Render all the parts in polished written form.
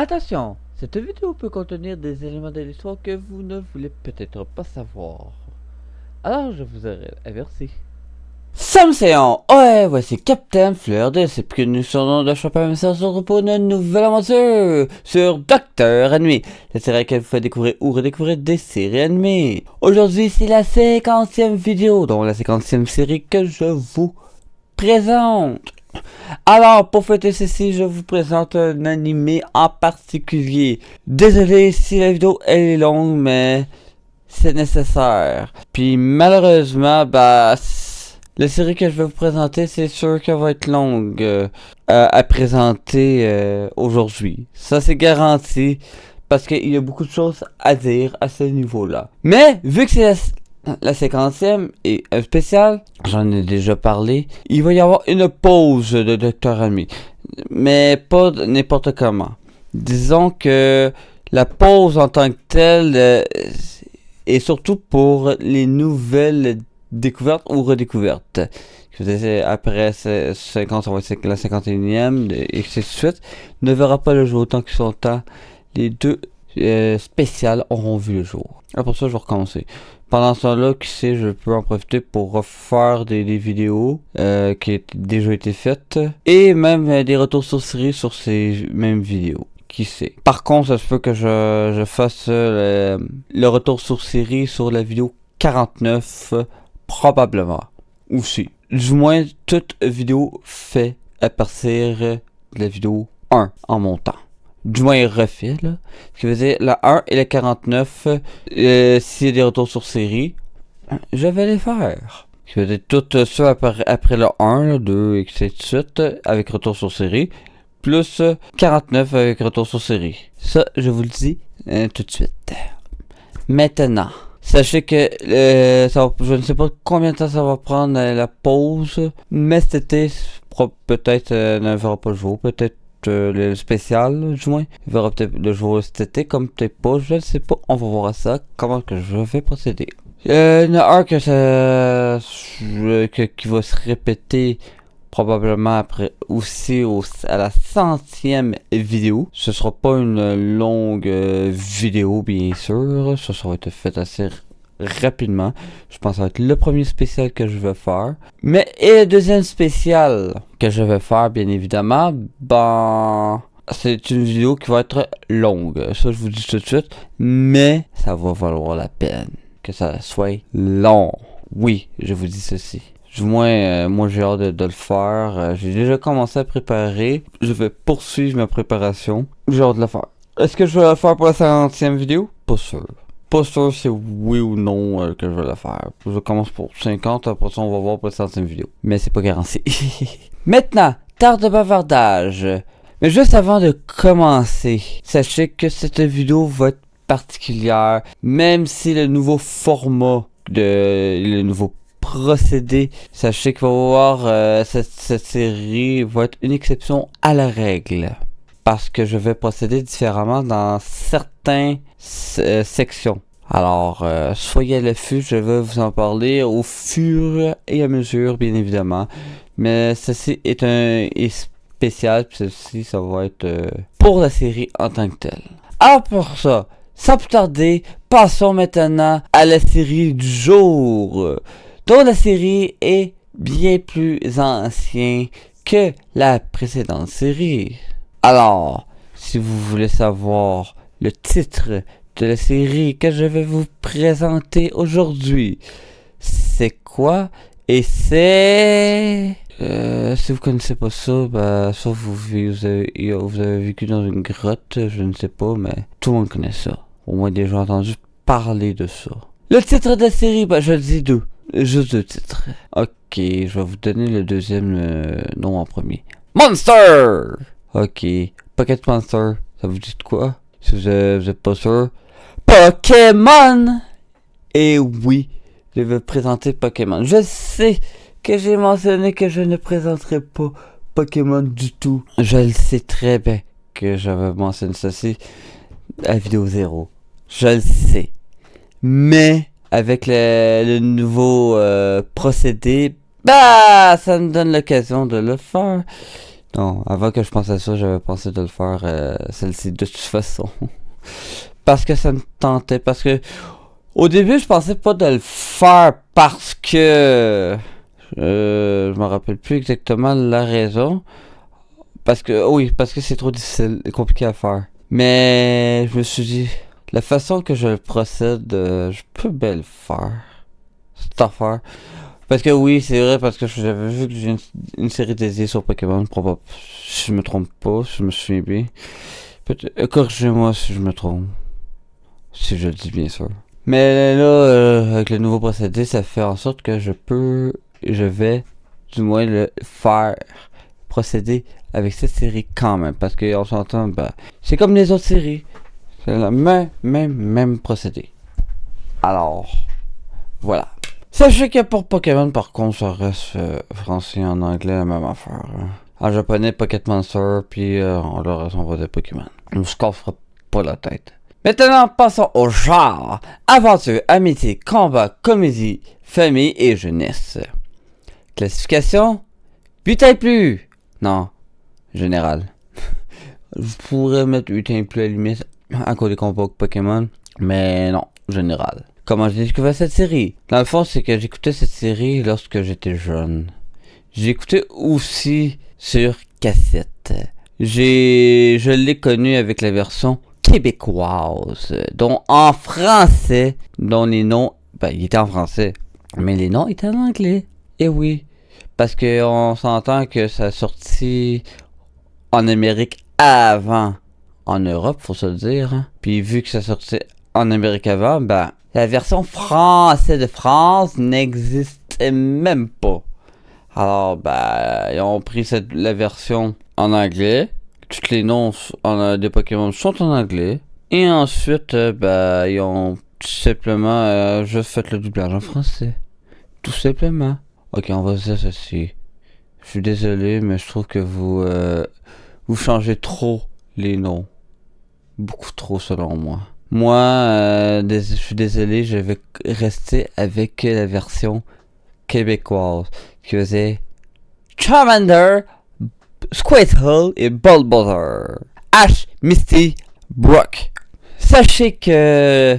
Attention, cette vidéo peut contenir des éléments de l'histoire que vous ne voulez peut-être pas savoir. Alors je vous avertis. Salut Séon, ouais, voici Captain Fleur de c'est plus connu sur le nom de Chopin Message pour une nouvelle aventure sur Docteur Ennemi, la série qui vous fait découvrir ou redécouvrir des séries animées. Aujourd'hui c'est la 50e vidéo, donc la 50e série que je vous présente. Alors, pour fêter ceci, je vous présente un animé en particulier. Désolé si la vidéo elle est longue, mais c'est nécessaire. Puis malheureusement, la série que je vais vous présenter, c'est sûr qu'elle va être longue à présenter aujourd'hui. Ça, c'est garanti, parce qu'il y a beaucoup de choses à dire à ce niveau-là. Mais, vu que c'est la 50e et un spécial, j'en ai déjà parlé, il va y avoir une pause de Docteur Ennemi, mais pas n'importe comment. Disons que la pause en tant que telle est surtout pour les nouvelles découvertes ou redécouvertes. Après 50, ça va être la 51e et ainsi de suite. Ne verra pas le jour autant que son temps. Les deux spéciales auront vu le jour. Après ça, je vais recommencer. Pendant ce temps-là, qui sait, je peux en profiter pour refaire des vidéos qui ont déjà été faites. Et même des retours sur série sur ces mêmes vidéos. Qui sait. Par contre, ça se peut que je fasse le retour sur série sur la vidéo 49, probablement. Aussi. Du moins, toute vidéo fait à partir de la vidéo 1 en montant. Du moins refait là. Ce qui veut dire la 1 et la 49, s'il y a des retours sur série, je vais les faire. Ce qui veut dire tout ça après le 1, le 2 et ainsi de suite, avec retour sur série, plus 49 avec retour sur série. Ça, je vous le dis tout de suite. Maintenant, sachez que je ne sais pas combien de temps ça va prendre la pause, mais cet été, peut-être ne verra pas le jour, peut-être le spécial, du moins. Il verra peut-être le jour cet été, comme peut-être pas, je ne sais pas. On va voir ça, comment que je vais procéder. Il y en a un qui va se répéter probablement après aussi à la 100e vidéo. Ce sera pas une longue vidéo, bien sûr. Ça va être fait assez rapidement. Je pense que ça va être le premier spécial que je vais faire. Mais et le deuxième spécial que je vais faire, bien évidemment, c'est une vidéo qui va être longue. Ça, je vous dis tout de suite. Mais ça va valoir la peine que ça soit long. Oui, je vous dis ceci. Du moins, moi j'ai hâte de le faire. J'ai déjà commencé à préparer. Je vais poursuivre ma préparation. J'ai hâte de le faire. Est-ce que je vais le faire pour la 50e vidéo? Pas sûr. Pas sûr si oui ou non que je vais le faire. Je commence pour 50, après ça on va voir pour la 100e vidéo. Mais c'est pas garanti. Maintenant, tarde de bavardage. Mais juste avant de commencer, sachez que cette vidéo va être particulière. Même si le nouveau format, le nouveau procédé, sachez qu'il va y avoir cette série va être une exception à la règle. Parce que je vais procéder différemment dans certaines sections. Alors, soyez à l'affût, je vais vous en parler au fur et à mesure, bien évidemment. Mais ceci est spécial, puis ceci, ça va être pour la série en tant que telle. Alors pour ça, sans plus tarder, passons maintenant à la série du jour, dont la série est bien plus ancienne que la précédente série. Alors, si vous voulez savoir le titre de la série que je vais vous présenter aujourd'hui, c'est quoi? Et c'est... si vous connaissez pas ça, soit vous avez vécu dans une grotte, je ne sais pas, mais tout le monde connaît ça. Au moins déjà entendu parler de ça. Le titre de la série, je le dis deux. Juste deux titres. Ok, je vais vous donner le deuxième nom en premier. Monster! Ok, Pocket Monster, ça vous dit de quoi? Si vous êtes pas sûr. Pokémon! Et oui, je vais présenter Pokémon. Je sais que j'ai mentionné que je ne présenterai pas Pokémon du tout. Je le sais très bien que j'avais mentionné ceci à vidéo 0. Je le sais. Mais avec le nouveau procédé, ça me donne l'occasion de le faire. Non, avant que je pense à ça, j'avais pensé de le faire celle-ci de toute façon. Parce que ça me tentait. Parce que au début, je pensais pas de le faire parce que je me rappelle plus exactement la raison. Parce que oui, parce que c'est trop difficile et compliqué à faire. Mais je me suis dit, la façon que je procède, je peux bien le faire. Cette affaire. Parce que oui, c'est vrai, parce que j'avais vu que j'ai une série dédiée sur Pokémon, si je me trompe pas, si je me souviens bien. Corrigez-moi si je me trompe. Si je le dis bien sûr. Mais là, avec le nouveau procédé, ça fait en sorte que je vais, du moins le faire procéder avec cette série quand même. Parce qu'on s'entend, bah, c'est comme les autres séries. C'est le même procédé. Alors, voilà. Sachez que pour Pokémon, par contre, ça reste français et en anglais la même affaire. En japonais, Pocket Monster, puis en le reste, on va dire Pokémon. On se cassera pas la tête. Maintenant, passons au genre. Aventure, amitié, combat, comédie, famille et jeunesse. Classification 8 ans et plus. Non, général. Je pourrais mettre 8 ans et plus à la limite, à cause des combats Pokémon, mais non, général. Comment j'ai découvert cette série? Dans le fond, c'est que j'écoutais cette série lorsque j'étais jeune. J'écoutais aussi sur cassette. Je l'ai connu avec la version québécoise, dont en français, dont les noms, ben, il était en français, mais les noms étaient en anglais. Et oui, parce qu'on s'entend que ça a sorti en Amérique avant en Europe, faut se le dire. Hein. Puis vu que ça sortait en Amérique avant, ben, la version française de France n'existait même pas. Alors, ben, ils ont pris la version en anglais. Tous les noms des Pokémon sont en anglais. Et ensuite, ben, ils ont tout simplement juste fait le doublage en français. Tout simplement. Ok, on va se dire ceci. Je suis désolé, mais je trouve que vous changez trop les noms. Beaucoup trop selon moi. Moi, je suis désolé, je vais rester avec la version québécoise qui faisait Charmander, Squirtle et Bulbasaur. Ash, Misty, Brock. Sachez que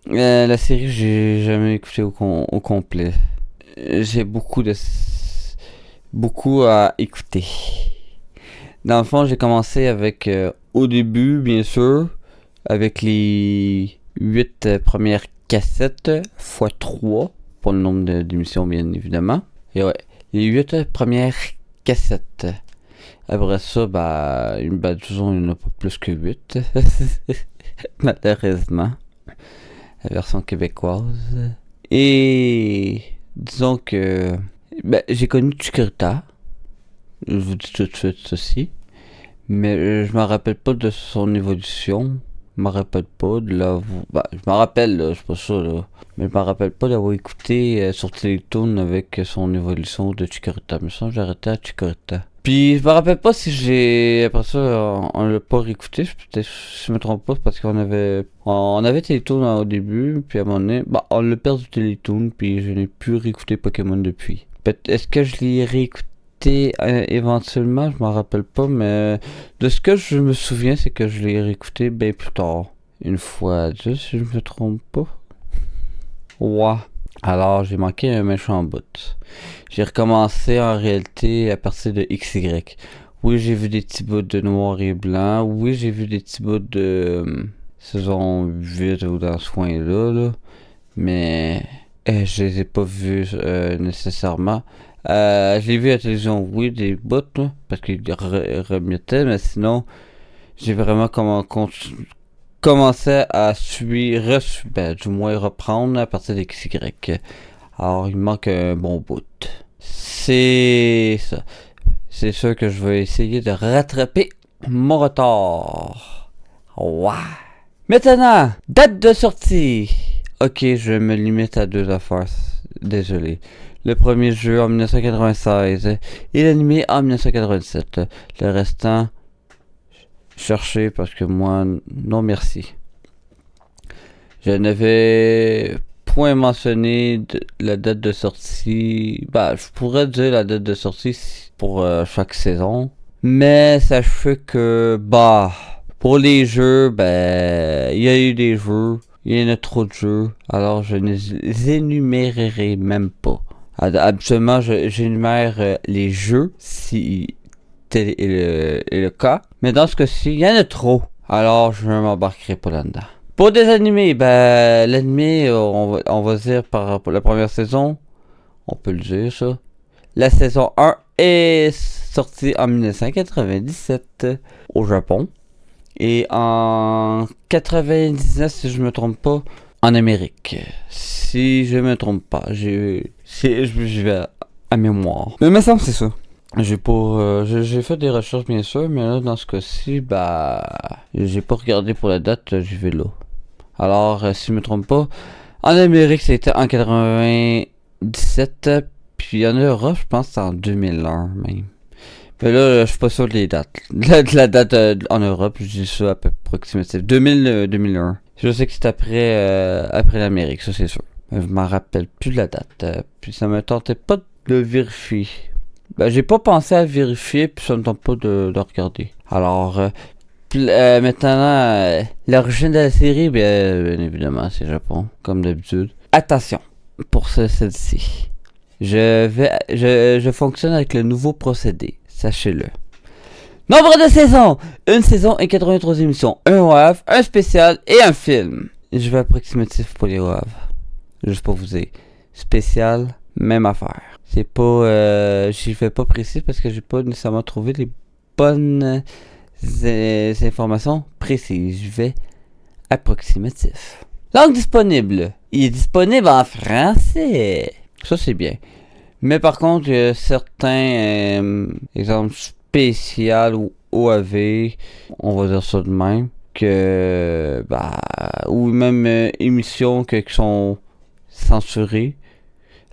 la série, j'ai jamais écouté au complet. J'ai beaucoup à écouter. Dans le fond, j'ai commencé avec, au début, bien sûr, avec les 8 premières cassettes x 3 pour le nombre d'émissions, bien évidemment. Et ouais, les 8 premières cassettes. Après ça, bah, disons, il n'y en a pas plus que 8. Malheureusement. La version québécoise. Et disons que j'ai connu Chikorita. Je vous dis tout de suite ceci. Mais je me rappelle pas de son évolution. Je me rappelle pas de la... je me rappelle, là, c'est pas ça, là. Mais je me rappelle pas d'avoir écouté sur Télétoon avec son évolution de Chikorita. Mais ça, j'ai arrêté à Chikorita. Puis je me rappelle pas si après ça, on l'a pas réécouté. Peut-être, si je me trompe pas, parce qu'on avait Télétoon au début. Puis à un moment donné, on l'a perdu Télétoon. Puis je n'ai plus réécouté Pokémon depuis. Est-ce que je l'ai réécouté éventuellement, je m'en rappelle pas, mais de ce que je me souviens, c'est que je l'ai réécouté bien plus tard. Une fois juste, si je me trompe pas. Ouais. Alors, j'ai manqué un méchant bout. J'ai recommencé en réalité à partir de XY. Oui, j'ai vu des petits bouts de noir et blanc. Oui, j'ai vu des petits bouts de saison 8 ou dans ce coin-là. Là. Mais je les ai pas vus nécessairement. Je l'ai vu à la télévision, oui, des bouts, là, parce qu'il remettait, mais sinon, j'ai vraiment commencé à suivre, du moins reprendre à partir des XY. Alors, il me manque un bon bout. C'est ça. C'est sûr que je vais essayer de rattraper mon retard. Ouais. Maintenant, date de sortie. Ok, je me limite à 2 affaires. Désolé. Le premier jeu en 1996 et l'animé en 1997. Le restant, cherchez parce que moi, non merci. Je n'avais point mentionné la date de sortie. Bah, je pourrais dire la date de sortie pour chaque saison. Mais sachez que, bah, pour les jeux, ben, il y a eu des jeux. Il y en a trop de jeux. Alors, je ne les énumérerai même pas. Habituellement, j'énumère les jeux si tel est le cas. Mais dans ce cas-ci, il y en a trop. Alors, je ne m'embarquerai pas là-dedans. Pour des animés, ben, l'animé, on va dire pour la première saison, on peut le dire ça. La saison 1 est sortie en 1997 au Japon. Et en 99, si je me trompe pas, en Amérique. Si je me trompe pas, je vais à mémoire. Mais il me semble que c'est ça. J'ai fait des recherches bien sûr, mais là dans ce cas-ci, bah, j'ai pas regardé pour la date, j'y vais là. Alors, si je me trompe pas, en Amérique c'était en 97, puis en Europe, je pense que c'est en 2001 même. Mais là, je suis pas sûr de les dates. La date en Europe, je dis ça à peu près approximatif. 2001. Je sais que c'est après l'Amérique, ça c'est sûr. Mais je m'en rappelle plus de la date. Puis ça me tentait pas de vérifier. Ben, j'ai pas pensé à vérifier, puis ça me tente pas de regarder. Alors, maintenant, l'origine de la série, bien évidemment, c'est Japon, comme d'habitude. Attention, pour celle-ci. Je fonctionne avec le nouveau procédé, sachez-le. Nombre de saisons! Une saison et 83 émissions. Un WAV, un spécial et un film. Je vais approximatif pour les WAV. Juste pour vous dire. Spécial, même affaire. C'est pas... j'y vais pas précis parce que j'ai pas nécessairement trouvé les bonnes informations précises. Je vais approximatif. Langue disponible. Il est disponible en français. Ça, c'est bien. Mais par contre, il y a certains exemples spéciaux ou OAV, on va dire ça de même, que, bah, ou même émissions qui sont censurées,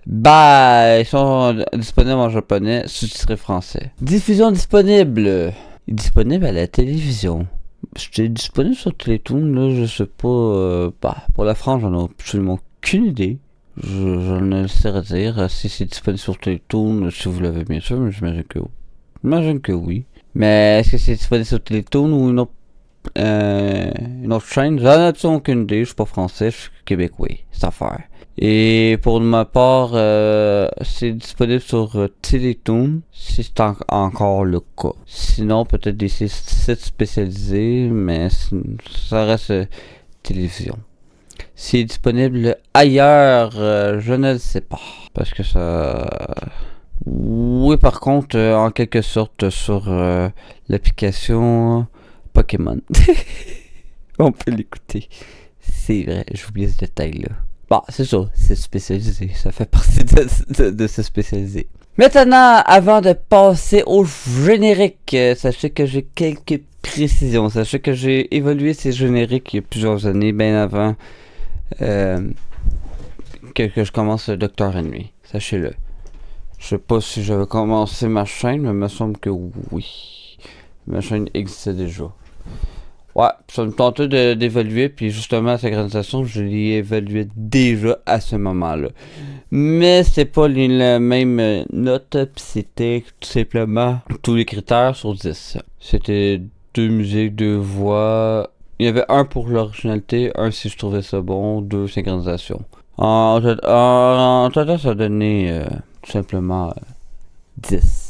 bah, ils sont disponibles en japonais, sous-titré français. Diffusion disponible. Disponible à la télévision. C'est disponible sur Télétoon, là, je sais pas, bah, pour la France, j'en ai absolument aucune idée. Je ne saurais dire si c'est disponible sur Télétoon, si vous l'avez bien sûr, mais j'imagine que oui. Mais est-ce que c'est disponible sur Télétoon ou une autre chaîne? J'en ai absolument aucune idée, je suis pas français, je suis québécois, c'est affaire. Et pour ma part, c'est disponible sur Télétoon, si c'est encore le cas. Sinon, peut-être des sites spécialisés, mais ça reste télévision. C'est disponible ailleurs, je ne le sais pas. Parce que ça... Oui, par contre, en quelque sorte, sur l'application Pokémon. On peut l'écouter. C'est vrai, j'ai oublié ce détail-là. Bon, c'est ça, c'est spécialisé. Ça fait partie de se spécialiser. Maintenant, avant de passer au générique, sachez que j'ai quelques précisions. Sachez que j'ai évolué ces génériques il y a plusieurs années, bien avant que je commence le Docteur Ennui. Sachez-le. Je sais pas si j'avais commencé ma chaîne, mais il me semble que oui. Ma chaîne existait déjà. Ouais, ça me tentait d'évaluer, puis justement, cette organisation, je l'ai évaluée déjà à ce moment-là. Mais c'est pas la même note, puis c'était tout simplement tous les critères sur 10. C'était 2 musiques, 2 voix. Il y avait 1 pour l'originalité, 1 si je trouvais ça bon, 2 synchronisation. En total, ça donnait tout simplement 10.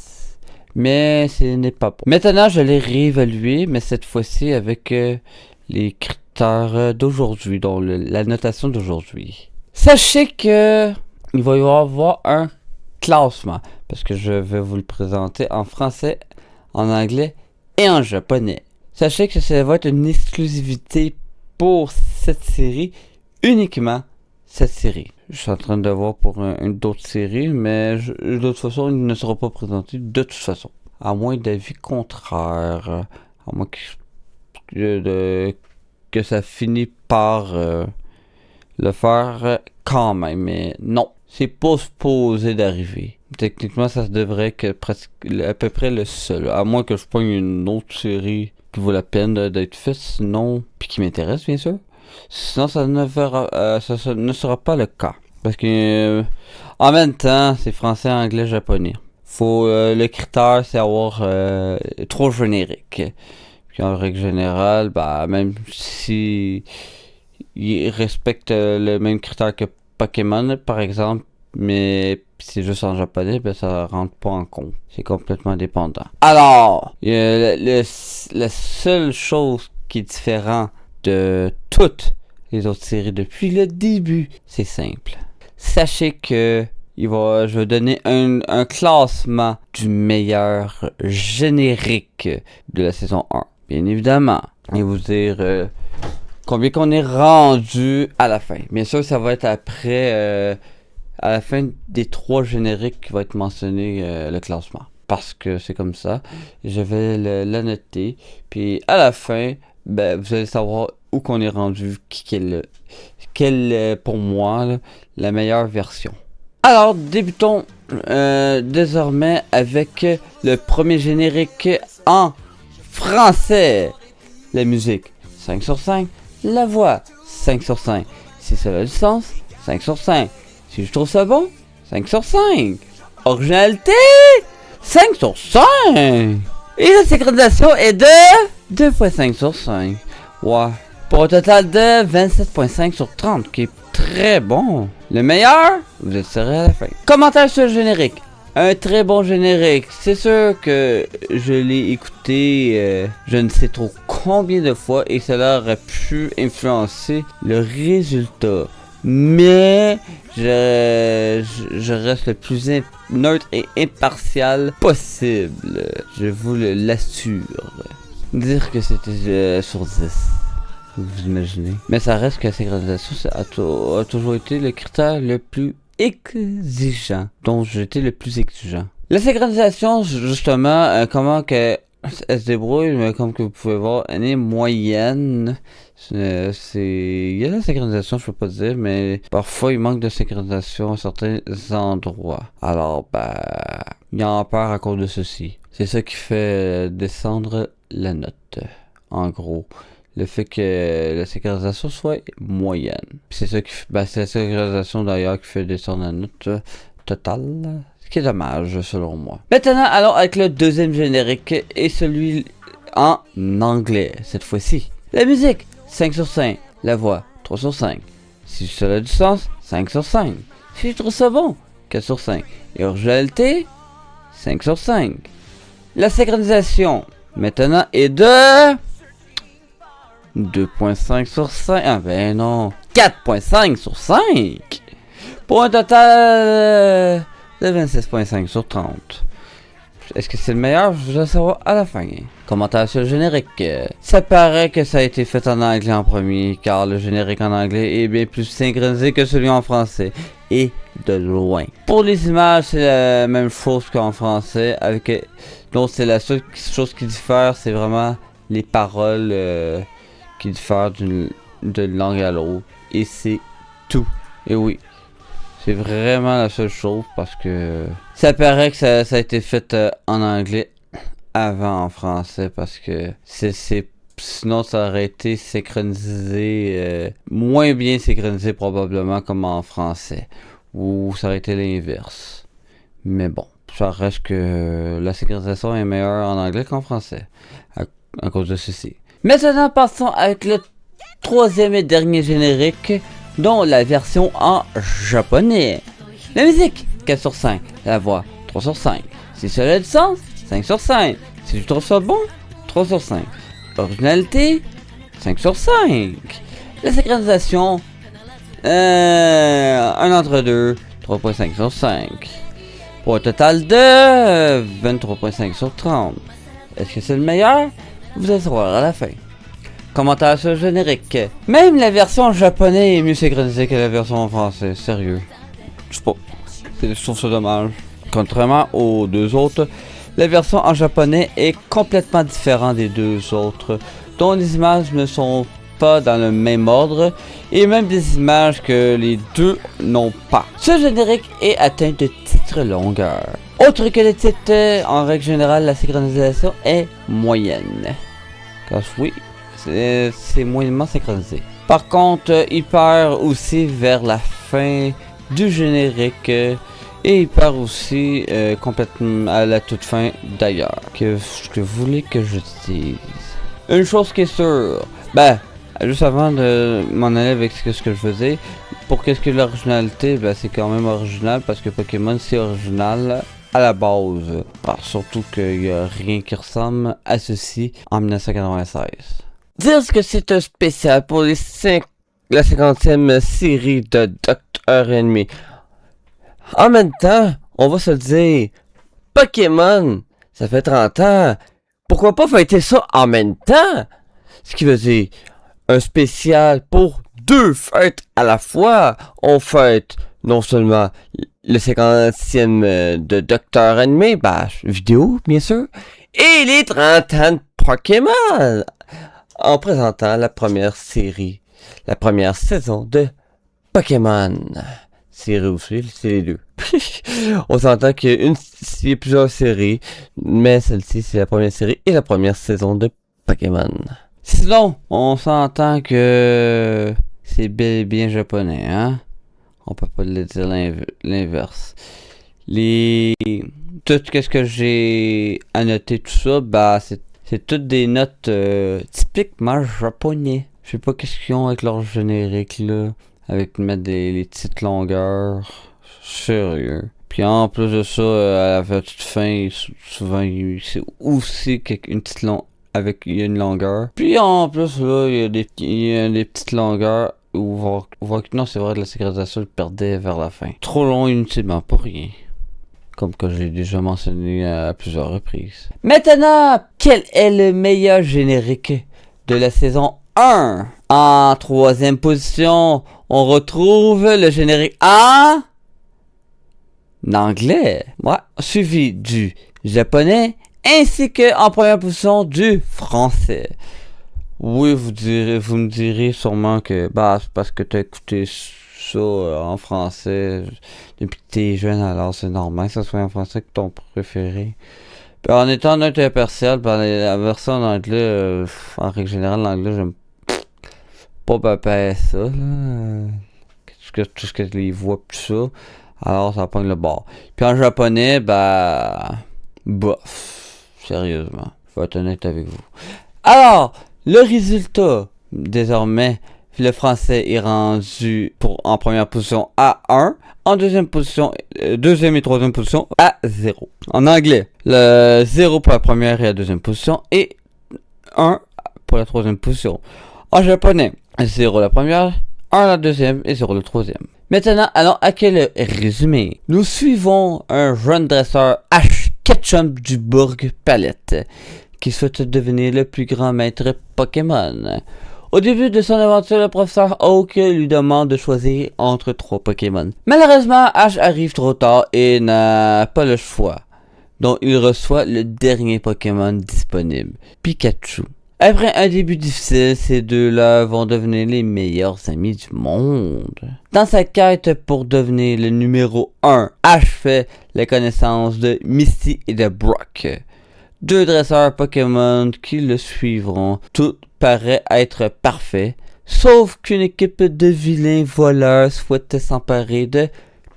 Mais ce n'est pas bon. Maintenant, je l'ai réévalué, mais cette fois-ci avec les critères d'aujourd'hui, donc la notation d'aujourd'hui. Sachez que il va y avoir un classement, parce que je vais vous le présenter en français, en anglais et en japonais. Sachez que ça va être une exclusivité pour cette série, uniquement cette série. Je suis en train de voir pour une d'autres séries, mais de toute façon, il ne sera pas présenté de toute façon. À moins d'avis contraire. À moins que ça finisse par le faire quand même. Mais non, c'est pas supposé d'arriver. Techniquement, ça devrait être à peu près le seul. À moins que je prenne une autre série qui vaut la peine d'être faite, sinon, puis qui m'intéresse bien sûr. Sinon, ça ne sera pas le cas. Parce que, en même temps, c'est français, anglais, japonais. Faut, le critère, c'est avoir trop générique. Puis en règle générale, bah, même si ils respectent le même critère que Pokémon, par exemple, mais c'est juste en japonais, ben ça rentre pas en compte. C'est complètement dépendant. Alors, la seule chose qui est différente de toutes les autres séries depuis le début, c'est simple. Sachez que je vais donner un classement du meilleur générique de la saison 1. Bien évidemment. Et vous dire combien qu'on est rendu à la fin. Bien sûr, ça va être après, à la fin des 3 génériques qui va être mentionné le classement. Parce que c'est comme ça. Je vais la noter. Puis à la fin, ben, vous allez savoir où qu'on est rendu, quelle pour moi, là, la meilleure version. Alors, débutons désormais avec le premier générique en français. La musique, 5 sur 5. La voix, 5 sur 5. Si cela a du sens, 5 sur 5. Si je trouve ça bon, 5 sur 5. Originalité, 5 sur 5. Et la synchronisation est de 2 fois 5 sur 5. Ouais. Pour un total de 27.5 sur 30, qui est très bon. Le meilleur, vous le saurez à la fin. Commentaire sur le générique. Un très bon générique. C'est sûr que je l'ai écouté je ne sais trop combien de fois et cela aurait pu influencer le résultat. Mais je reste le plus neutre et impartial possible. Je vous l'assure. Dire que c'était sur 10. Vous imaginez. Mais ça reste que la synchronisation a toujours été le critère le plus exigeant. Donc j'ai été le plus exigeant. La synchronisation, justement, comment que elle se débrouille, mais comme que vous pouvez voir, elle est moyenne. Il y a la synchronisation, je peux pas dire, mais parfois il manque de synchronisation à certains endroits. Alors, il y en perd à cause de ceci. C'est ça qui fait descendre la note, en gros. Le fait que la synchronisation soit moyenne. C'est ça qui c'est la synchronisation d'ailleurs qui fait descendre la note totale. Ce qui est dommage selon moi. Maintenant, allons avec le deuxième générique et celui en anglais cette fois-ci. La musique, 5 sur 5. La voix, 3 sur 5. Si cela a du sens, 5 sur 5. Si je trouve ça bon, 4 sur 5. Et originalité, 5 sur 5. La synchronisation, maintenant, est de 2.5 sur 5. Ah ben non. 4.5 sur 5. Pour un total de 26.5 sur 30. Est-ce que c'est le meilleur? Je vais savoir à la fin. Commentaire sur le générique. Ça paraît que ça a été fait en anglais en premier, car le générique en anglais est bien plus synchronisé que celui en français. Et de loin. Pour les images, c'est la même chose qu'en français. Donc c'est la seule chose qui diffère, c'est vraiment les paroles qui diffèrent d'une langue à l'autre. Et c'est tout. Et oui. C'est vraiment la seule chose parce que ça paraît que ça a été fait en anglais avant en français parce que sinon ça aurait été synchronisé, moins bien synchronisé probablement comme en français. Ou ça aurait été l'inverse. Mais bon, ça reste que la synchronisation est meilleure en anglais qu'en français à cause de ceci. Maintenant passons avec le troisième et dernier générique, dont la version en japonais. La musique, 4 sur 5. La voix, 3 sur 5. Si cela a du sens, 5 sur 5. Si tu trouves ça bon, 3 sur 5. Originalité, 5 sur 5. La synchronisation, un entre deux, 3.5 sur 5. Pour un total de 23.5 sur 30. Est-ce que c'est le meilleur? Vous allez savoir à la fin. Commentaire sur le générique. Même la version en japonais est mieux synchronisée que la version en français. Sérieux. Je sais pas. Je trouve ça dommage. Contrairement aux deux autres, la version en japonais est complètement différente des deux autres, dont les images ne sont pas dans le même ordre, et même des images que les deux n'ont pas. Ce générique est atteint de titres longueur. Autre que les titres, en règle générale, la synchronisation est moyenne. Car oui, c'est moyennement synchronisé. Par contre, il perd aussi vers la fin du générique et il perd aussi complètement à la toute fin d'ailleurs. Que vous voulez que je dise? Une chose qui est sûre, juste avant de m'en aller avec ce que je faisais, pour qu'est-ce que l'originalité, c'est quand même original parce que Pokémon c'est original à la base. Alors, surtout qu'il n'y a rien qui ressemble à ceci en 1996. Dire que c'est un spécial pour la 50e série de Docteur Ennemi. En même temps, on va se le dire, Pokémon, ça fait 30 ans. Pourquoi pas fêter ça en même temps? Ce qui veut dire un spécial pour 2 fêtes à la fois. On fête non seulement le 50e de Docteur Ennemi, vidéo bien sûr, et les 30 ans de Pokémon, en présentant la première série, la première saison de Pokémon. Série aussi, c'est les deux. On s'entend qu'il y a plusieurs séries, mais celle-ci c'est la première série et la première saison de Pokémon. Sinon, on s'entend que c'est bel et bien japonais, hein? On peut pas le dire l'inverse. Tout ce que j'ai annoté tout ça, c'est toutes des notes typiquement japonais. Je sais pas qu'est-ce qu'ils ont avec leur générique là, avec mettre les petites longueurs. Sérieux. Puis en plus de ça, à la toute fin, souvent c'est aussi une petite avec une longueur. Puis en plus là, il y a des petites longueurs. Non, c'est vrai, de la sécurisation le perdait vers la fin. Trop long inutilement, pour rien. Comme que j'ai déjà mentionné à plusieurs reprises. Maintenant, quel est le meilleur générique de la saison 1? En 3e position, on retrouve le générique en anglais. Suivi du japonais, ainsi que en première position du français. Oui, vous me direz sûrement que c'est parce que t'as écouté ça en français depuis que t'es jeune, alors c'est normal que ça soit en français que ton préféré. Puis en étant neutre et impartial, la version en anglais, en règle générale, l'anglais, j'aime pas ça, là. Tout ce que les voix pis ça, alors ça pogne le bord. Puis en japonais, bof, sérieusement, faut être honnête avec vous. Alors, le résultat, désormais, le français est rendu en première position à 1, en deuxième et 3e position à 0. En anglais, le 0 pour la première et la deuxième position et 1 pour la 3e position. En japonais, 0 la première, 1 la deuxième et 0 la 3e. Maintenant, allons à quel résumé. Nous suivons un jeune dresseur Ash Ketchum du Bourg Palette qui souhaite devenir le plus grand maître Pokémon. Au début de son aventure, le professeur Oak lui demande de choisir entre 3 Pokémon. Malheureusement, Ash arrive trop tard et n'a pas le choix. Donc il reçoit le dernier Pokémon disponible, Pikachu. Après un début difficile, ces deux-là vont devenir les meilleurs amis du monde. Dans sa quête pour devenir le numéro 1, Ash fait la connaissance de Misty et de Brock. 2 dresseurs Pokémon qui le suivront. Tout paraît être parfait, sauf qu'une équipe de vilains voleurs souhaite s'emparer de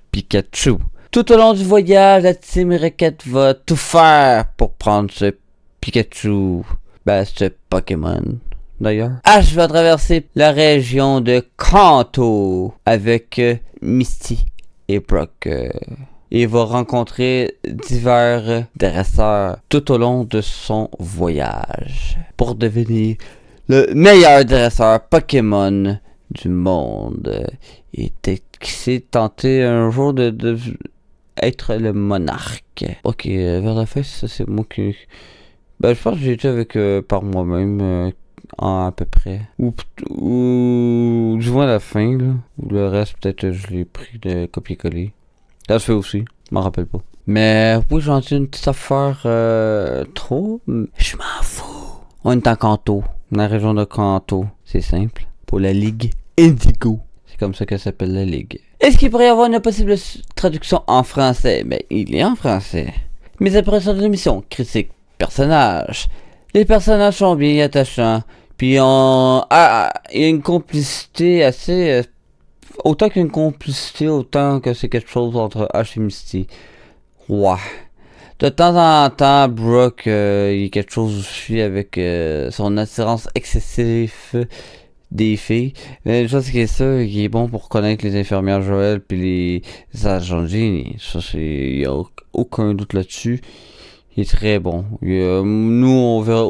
Pikachu. Tout au long du voyage, la Team Rocket va tout faire pour prendre ce Pikachu. Ce Pokémon, d'ailleurs. Ash va traverser la région de Kanto avec Misty et Brock. Il va rencontrer divers dresseurs tout au long de son voyage pour devenir le meilleur dresseur Pokémon du monde. Et qui s'est tenté un jour de être le monarque. Ok, vers la fin, ça c'est moi qui... je pense que j'ai été avec par moi-même à peu près. Ou du moins à la fin, là. Ou le reste, peut-être je l'ai pris de copier-coller. Ça se fait aussi, je m'en rappelle pas. Mais oui, j'en ai une petite affaire trop. Je m'en fous. On est en Kanto, dans la région de Kanto. C'est simple. Pour la Ligue Indigo. C'est comme ça qu'elle s'appelle la Ligue. Est-ce qu'il pourrait y avoir une possible traduction en français? Il est en français. Mes impressions de l'émission, critique, personnages. Les personnages sont bien attachants, Puis il y a une complicité assez... autant qu'une complicité, autant que c'est quelque chose entre Ash et Misty. Ouais. De temps en temps, Brooke, il y a quelque chose aussi avec son attirance excessive des filles. Mais une chose qui est ça, qui est bon pour connaître les infirmières Joël puis les agents Ginny. Ça, il n'y a aucun doute là-dessus. Il est très bon. Nous, on verra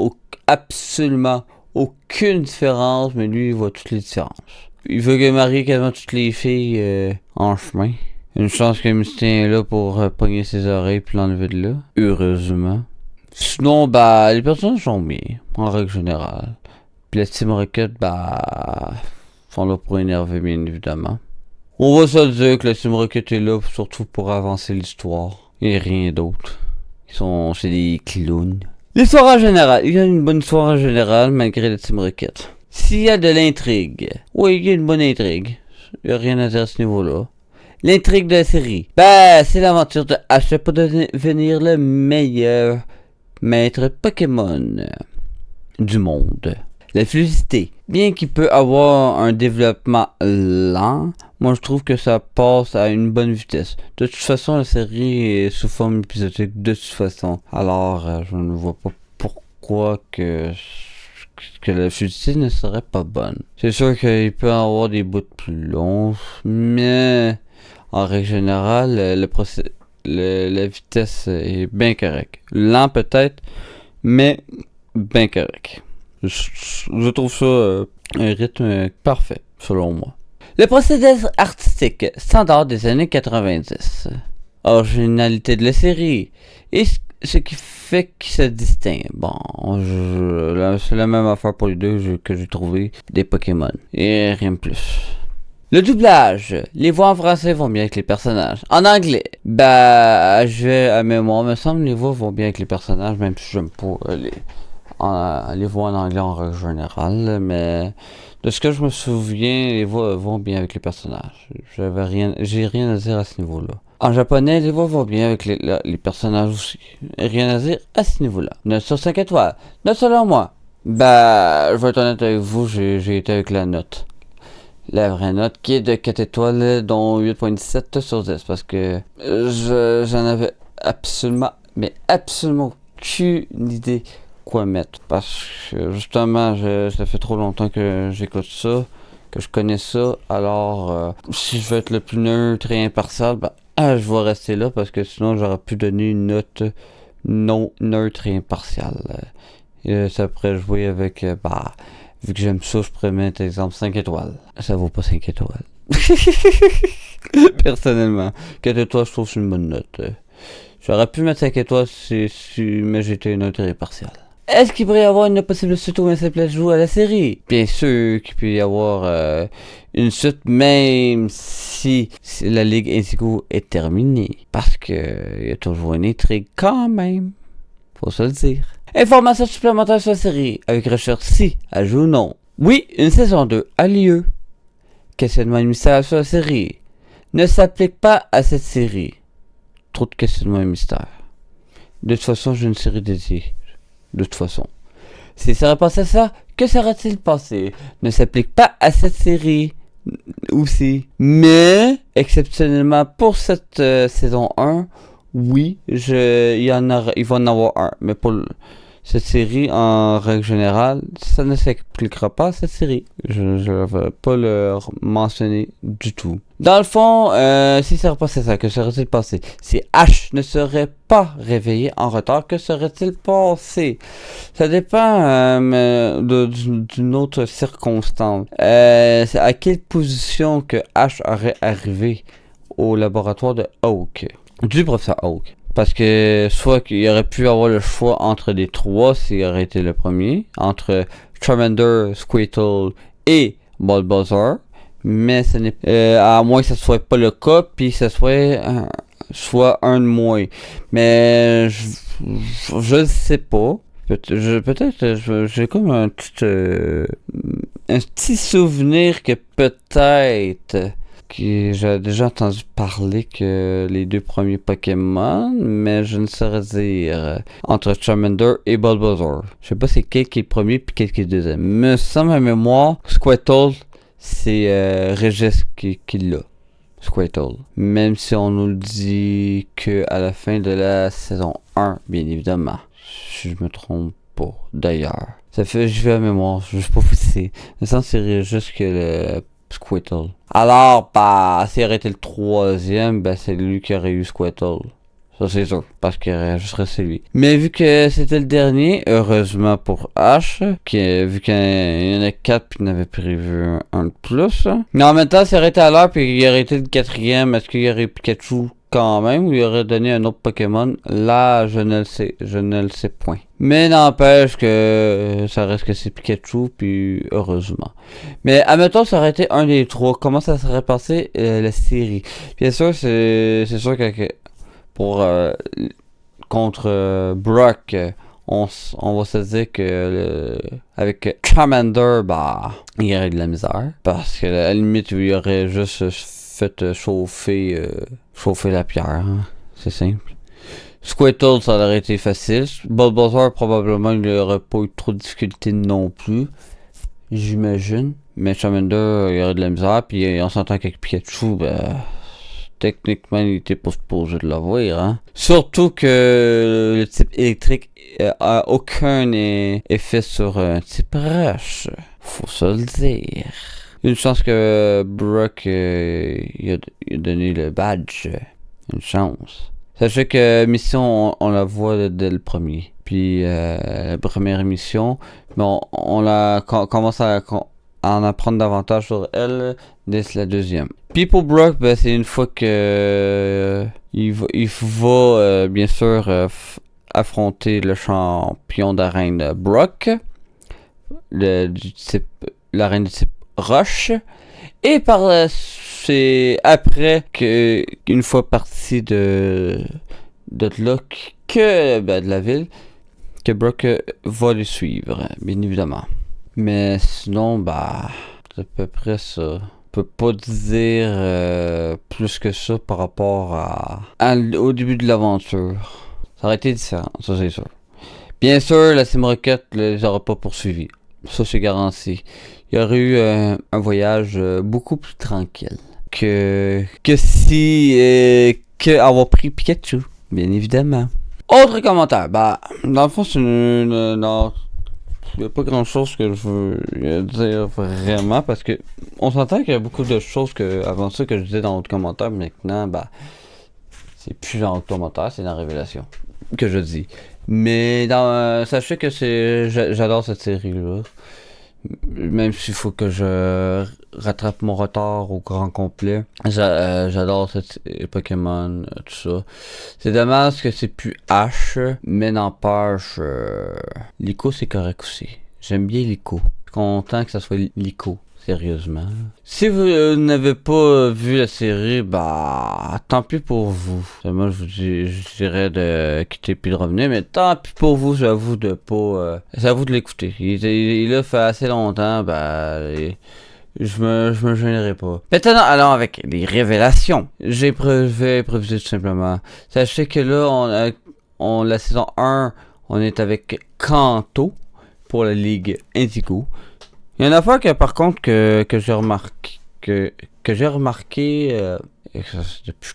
absolument aucune différence, mais lui, il voit toutes les différences. Il veut que marie quasiment toutes les filles en chemin. Une chance que Misty est là pour pogner ses oreilles puis l'enlever de là. Heureusement. Sinon, les personnages sont bien, en règle générale. Puis la Team Rocket, sont là pour énerver, bien évidemment. On va se dire que la Team Rocket est là surtout pour avancer l'histoire. Et rien d'autre. C'est des clowns. L'histoire en général. Il y a une bonne histoire en général, malgré la Team Rocket. S'il y a de l'intrigue. Oui, il y a une bonne intrigue. Il n'y a rien à dire à ce niveau-là. L'intrigue de la série. C'est l'aventure de Ash pour devenir le meilleur maître Pokémon du monde. La fluidité. Bien qu'il peut avoir un développement lent, moi je trouve que ça passe à une bonne vitesse. De toute façon, la série est sous forme épisodique de toute façon. Alors, je ne vois pas pourquoi que la fluidité ne serait pas bonne. C'est sûr qu'il peut y avoir des bouts plus longs, mais en règle générale, la vitesse est bien correcte. Lent peut-être, mais bien correct. Je trouve ça un rythme parfait, selon moi. Le procédé artistique standard des années 90. Originalité de la série. Et ce qui fait qu'il se distingue. C'est la même affaire pour les deux que j'ai trouvé des Pokémon. Et rien de plus. Le doublage. Les voix en français vont bien avec les personnages. En anglais, je vais à mémoire, me semble les voix vont bien avec les personnages, même si j'aime pas les voix en anglais en règle générale, mais de ce que je me souviens, les voix vont bien avec les personnages. J'ai rien à dire à ce niveau-là. En japonais, les voix vont bien avec les personnages aussi. Rien à dire à ce niveau-là. 9 sur 5 étoiles. 9 selon moi. Je vais être honnête avec vous, j'ai été avec la note. La vraie note qui est de 4 étoiles, dont 8.17 sur 10, parce que j'en avais absolument aucune idée quoi mettre. Parce que justement, ça fait trop longtemps que j'écoute ça, que je connais ça, alors si je veux être le plus neutre et impartial, je vais rester là, parce que sinon j'aurais pu donner une note non neutre et impartiale. Et ça pourrait jouer avec, vu que j'aime ça, je pourrais mettre exemple 5 étoiles. Ça vaut pas 5 étoiles. Personnellement. 4 étoiles, je trouve que c'est une bonne note. J'aurais pu mettre 5 étoiles mais j'étais neutre et impartial. Est-ce qu'il pourrait y avoir une possible suite ou un simple ajout à la série? Bien sûr qu'il peut y avoir une suite, même si la Ligue Indigo est terminée. Parce que il y a toujours une intrigue quand même. Faut se le dire. Informations supplémentaires sur la série, avec recherche si, ajout ou non. Oui, une saison 2 a lieu. Questionnement et mystère sur la série. Ne s'applique pas à cette série. Trop de questionnements et mystères. De toute façon, j'ai une série dédiée. De toute façon. Si ça serait passé ça, que serait-il passé? Ne s'applique pas à cette série aussi. Mais, exceptionnellement pour cette saison 1, oui, il va en avoir un. Mais pour cette série, en règle générale, ça ne s'appliquera pas à cette série. Je ne vais pas le mentionner du tout. Dans le fond, si ça repassait ça, que serait-il passé? Si Ash ne serait pas réveillé en retard, que serait-il passé? Ça dépend d'une autre circonstance. C'est à quelle position que Ash aurait arrivé au laboratoire de Oak, du professeur Oak. Parce que soit qu'il aurait pu avoir le choix entre les trois s'il aurait été le premier, entre Charmander, Squirtle et Bulbasaur, mais ce n'est à moins que ce soit pas le cas, puis ce soit un de moins. Mais je ne sais pas. Peut-être j'ai comme un petit souvenir que peut-être J'avais déjà entendu parler que les 2 premiers Pokémon, mais je ne saurais dire entre Charmander et Bulbasaur. Je sais pas c'est quel qui est le premier puis quel qui est le deuxième. Mais sans ma mémoire, Squirtle, c'est Regis qui l'a. Squirtle. Même si on nous le dit que à la fin de la saison 1, bien évidemment. Si je me trompe pas, d'ailleurs. Ça fait, je vais à mémoire, je sais pas si c'est. Mais ça, c'est juste que le Squirtle. Alors, bah, s'il aurait été le 3e, ben, c'est lui qui aurait eu Squirtle. Ça, c'est sûr, parce qu'il aurait juste resté lui. Mais vu que c'était le dernier, heureusement pour Ash, vu qu'il y en a 4 puis il en avait prévu un de plus. Mais en même temps, s'il aurait été à l'heure puis il aurait été le 4e, est-ce qu'il y aurait Pikachu quand même ou il aurait donné un autre Pokémon? Là, je ne le sais point. Mais n'empêche que ça reste que c'est Pikachu, puis heureusement. Mais admettons, ça aurait été un des 3. Comment ça serait passé la série? Bien sûr, c'est sûr que pour contre Brock, on va se dire que avec Charmander, bah, il y aurait de la misère. Parce que à la limite, il aurait juste fait chauffer la pierre. Hein. C'est simple. Squirtle, ça aurait été facile. Bulbasaur, probablement, il n'aurait pas eu trop de difficultés non plus. J'imagine. Mais Charmander, il y aurait de la misère. Puis on s'entend qu'avec Pikachu, ben, techniquement, il était pas supposé de l'avoir. Hein. Surtout que le type électrique a aucun effet sur un type roche. Faut se le dire. Une chance que Brock il a donné le badge. Une chance. Sachez que mission, on la voit dès le premier. Puis la première émission, mais on commence à en apprendre davantage sur elle dès la deuxième. Puis pour Brock, ben, c'est une fois que il va bien sûr affronter le champion d'arène Brock, l'arène du type Roche. Et c'est après que, une fois parti de là, de la ville, que Brock va le suivre, bien évidemment. Mais sinon, bah, c'est à peu près ça. On peut pas dire plus que ça par rapport au début de l'aventure. Ça aurait été différent, ça c'est sûr. Bien sûr, la Team Rocket les aura pas poursuivis. Ça c'est garanti. Il y aurait eu un voyage beaucoup plus tranquille que avoir pris Pikachu, bien évidemment. Autre commentaire, bah, dans le fond, non, il n'y a pas grand chose que je veux dire vraiment parce que on s'entend qu'il y a beaucoup de choses avant ça que je disais dans d'autres commentaires, maintenant, bah, c'est plus dans d'autres commentaires, c'est dans Révélation que je dis. Mais sachez que j'adore cette série-là. Même s'il faut que je rattrape mon retard au grand complet. J'adore Pokémon, tout ça. C'est dommage que c'est plus H, mais n'empêche, Lico c'est correct aussi. J'aime bien Lico. Je suis content que ça soit Lico. Sérieusement. Si vous n'avez pas vu la série, bah, tant pis pour vous. Moi, je dirais de quitter puis de revenir, mais tant pis pour vous, j'avoue de pas, j'avoue de l'écouter. Il a fait assez longtemps, bah, je me gênerai pas. Maintenant, allons avec les révélations. J'ai prévu tout simplement. Sachez que là, la saison 1, on est avec Kanto pour la Ligue Indigo. Il y a une affaire que par contre que j'ai remarqué depuis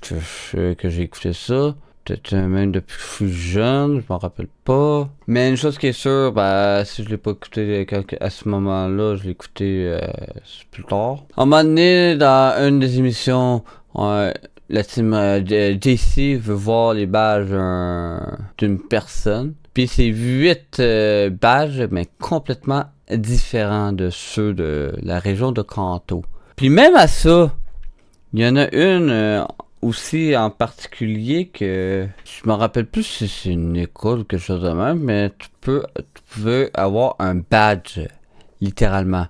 que j'ai écouté ça, peut-être même depuis que je suis jeune, je m'en rappelle pas. Mais une chose qui est sûre, bah si je l'ai pas écouté à ce moment-là, je l'ai écouté plus tard. À un moment donné, dans une des émissions, la team JC veut voir les badges d'une personne. Puis c'est 8 badges, mais complètement différents de ceux de la région de Kanto. Puis même à ça, il y en a une aussi en particulier que je me rappelle plus si c'est une école ou quelque chose de même, mais tu peux avoir un badge, littéralement.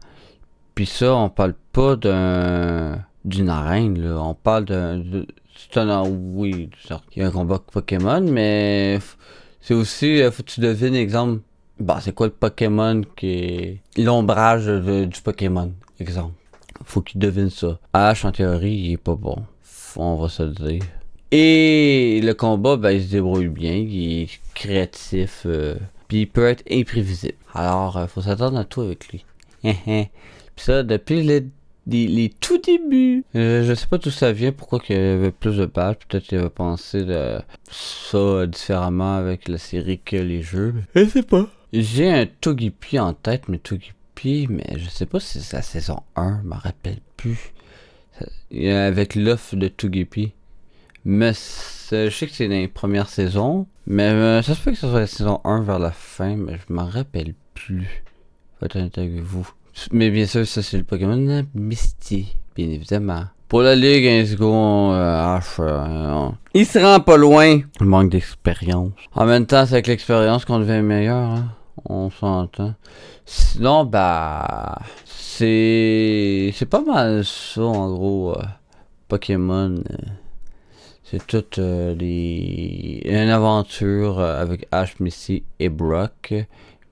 Puis ça, on parle pas d'une arène, là. On parle oui, il y a un combat Pokémon, mais c'est aussi, faut que tu devines, exemple, bah, c'est quoi le Pokémon qui est l'ombrage du Pokémon, exemple. faut qu'il devine ça. Ash, en théorie, il est pas bon. On va se le dire. Et le combat, ben, il se débrouille bien. Il est créatif. Puis il peut être imprévisible. Alors, faut s'attendre à tout avec lui. Puis ça, depuis les tout débuts. Je sais pas d'où ça vient, pourquoi qu'il y avait plus de pages. Peut-être qu'il avait pensé de ça différemment avec la série que les jeux. Je sais pas. J'ai un Togepi en tête, mais Togepi, mais je sais pas si c'est la saison 1, je m'en rappelle plus. Avec l'offre de Togepi. Mais je sais que c'est dans les premières saisons. Mais ça se peut que ce soit la saison 1 vers la fin, mais je m'en rappelle plus. Faut être honnête avec vous. Mais bien sûr, ça c'est le Pokémon Misty, bien évidemment. Pour la Ligue, il se rend pas loin. Il manque d'expérience. En même temps, c'est avec l'expérience qu'on devient meilleur, hein. On s'entend. Sinon, bah... C'est pas mal ça, en gros. Pokémon... C'est toute une aventure avec Ash, Misty et Brock,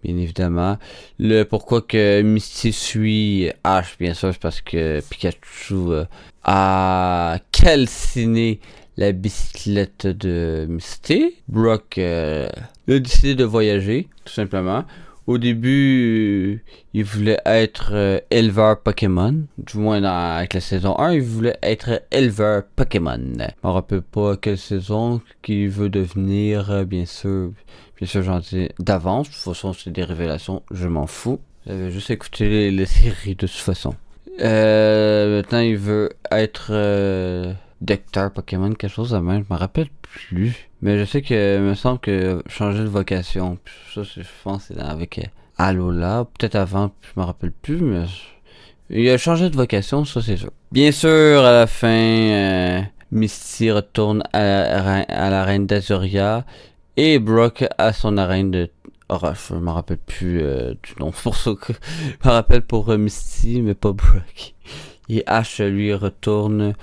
bien évidemment. Le pourquoi que Misty suit Ash, bien sûr, c'est parce que Pikachu a calciné la bicyclette de Misty. Brock a décidé de voyager, tout simplement. Au début, il voulait être éleveur Pokémon. Du moins, avec la saison 1, il voulait être éleveur Pokémon. Je me rappelle pas quelle saison qu'il veut devenir, bien sûr j'en dis d'avance. De toute façon, c'est des révélations, je m'en fous. J'avais juste écouté les séries de toute façon. Maintenant, il veut être docteur Pokémon, quelque chose de même. Je me rappelle plus. Mais je sais que me semble que changer de vocation. Ça, je pense que c'est avec Alola. Peut-être avant, je me rappelle plus, mais il a changé de vocation, ça c'est sûr. Bien sûr, à la fin, Misty retourne à la reine d'Azuria et Brock à son arène de Roche. Je me rappelle plus du nom. C'est pour ça que je me rappelle pour Misty, mais pas Brock. Et Ash, lui, retourne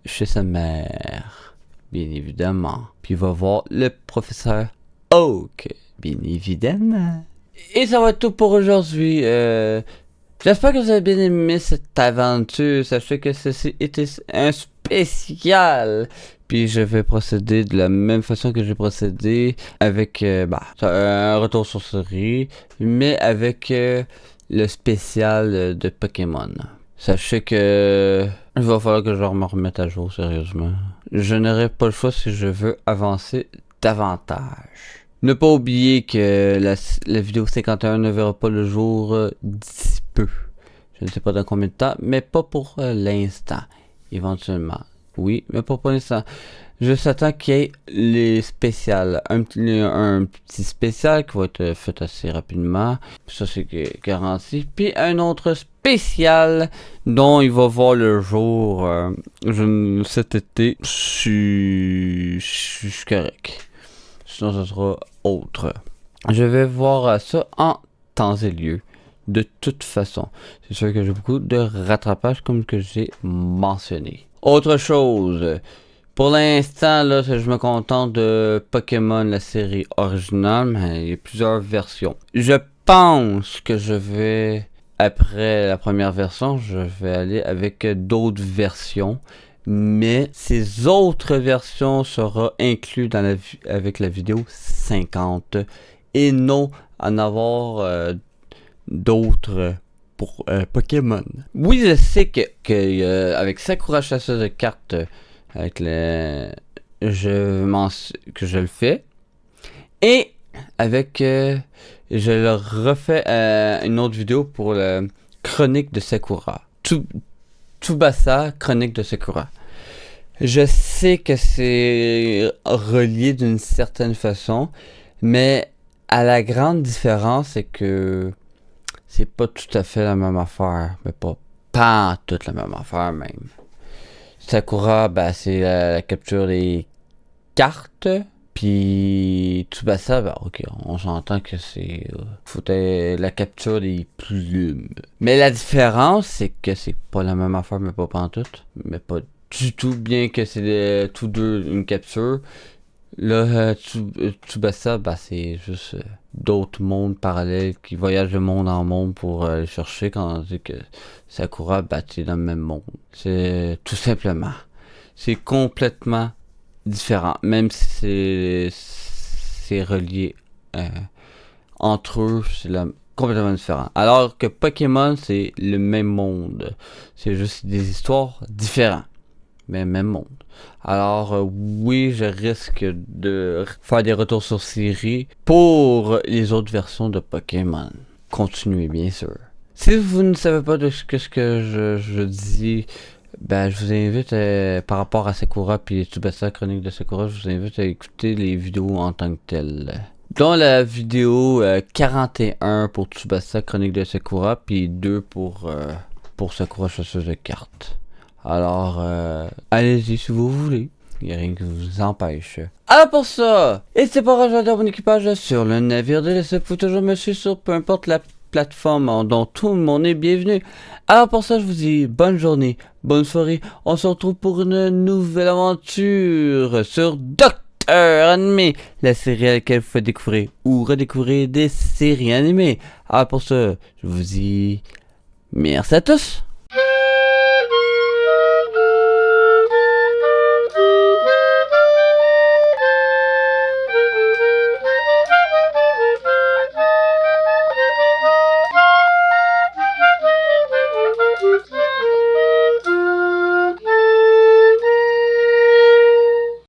chez sa mère, bien évidemment. Puis il va voir le professeur Oak, bien évidemment. Et ça va être tout pour aujourd'hui. J'espère que vous avez bien aimé cette aventure. Sachez que ceci était un spécial. Puis je vais procéder de la même façon que j'ai procédé avec un retour sur série, mais avec le spécial de Pokémon. Sachez que il va falloir que je me remette à jour, sérieusement. Je n'aurai pas le choix si je veux avancer davantage. Ne pas oublier que la vidéo 51 ne verra pas le jour d'ici peu. Je ne sais pas dans combien de temps, mais pas pour l'instant. Éventuellement. Oui, mais pas pour l'instant. Je s'attends qu'il y ait les spéciales. Un petit spécial qui va être fait assez rapidement. Ça, c'est garanti. Puis un autre spécial dont il va voir le jour cet été. Je suis correct. Sinon, ce sera autre. Je vais voir ça en temps et lieu. De toute façon. C'est sûr que j'ai beaucoup de rattrapage comme que j'ai mentionné. Autre chose. Pour l'instant, là, je me contente de Pokémon, la série originale, mais il y a plusieurs versions. Je pense que je vais, après la première version, je vais aller avec d'autres versions. Mais ces autres versions seront incluses dans avec la vidéo 50. Et non en avoir d'autres pour Pokémon. Oui, je sais que avec Sakura chasseuse de cartes, avec que je le fais, et avec je le refais une autre vidéo pour la chronique de Sakura. Tsubasa, chronique de Sakura. Je sais que c'est relié d'une certaine façon, mais à la grande différence, c'est que c'est pas tout à fait la même affaire, mais pas toute la même affaire même. Sakura, ben, c'est la capture des cartes. Puis Tsubasa, ok, on s'entend que c'est la capture des plumes. Mais la différence, c'est que c'est pas la même affaire, mais pas pantoute. Mais pas du tout, bien que c'est tous deux une capture. Là, Tsubasa, bah, c'est juste d'autres mondes parallèles qui voyagent de monde en monde pour aller chercher, quand on dit que Sakura, bah, c'est dans le même monde. C'est tout simplement. C'est complètement différent, même si c'est relié entre eux, complètement différent. Alors que Pokémon, c'est le même monde. C'est juste des histoires différentes, mais même monde. Alors oui, je risque de faire des retours sur série pour les autres versions de Pokémon. Continuez bien sûr. Si vous ne savez pas de ce que je dis, ben je vous invite par rapport à Sakura puis Tsubasa Chronique de Sakura, je vous invite à écouter les vidéos en tant que telles. Dans la vidéo 41 pour Tsubasa Chronique de Sakura, puis 2 pour Sakura Chasseuse de cartes. Alors, allez-y si vous voulez. Il n'y a rien qui vous empêche. Alors pour ça, n'hésitez pas à rejoindre mon équipage sur le navire de l'ESF. Faut toujours me suivre sur peu importe la plateforme dont tout le monde est bienvenu. Alors pour ça, je vous dis bonne journée, bonne soirée. On se retrouve pour une nouvelle aventure sur Docteur Animé, la série à laquelle vous faites découvrir ou redécouvrir des séries animées. Alors pour ça, je vous dis merci à tous.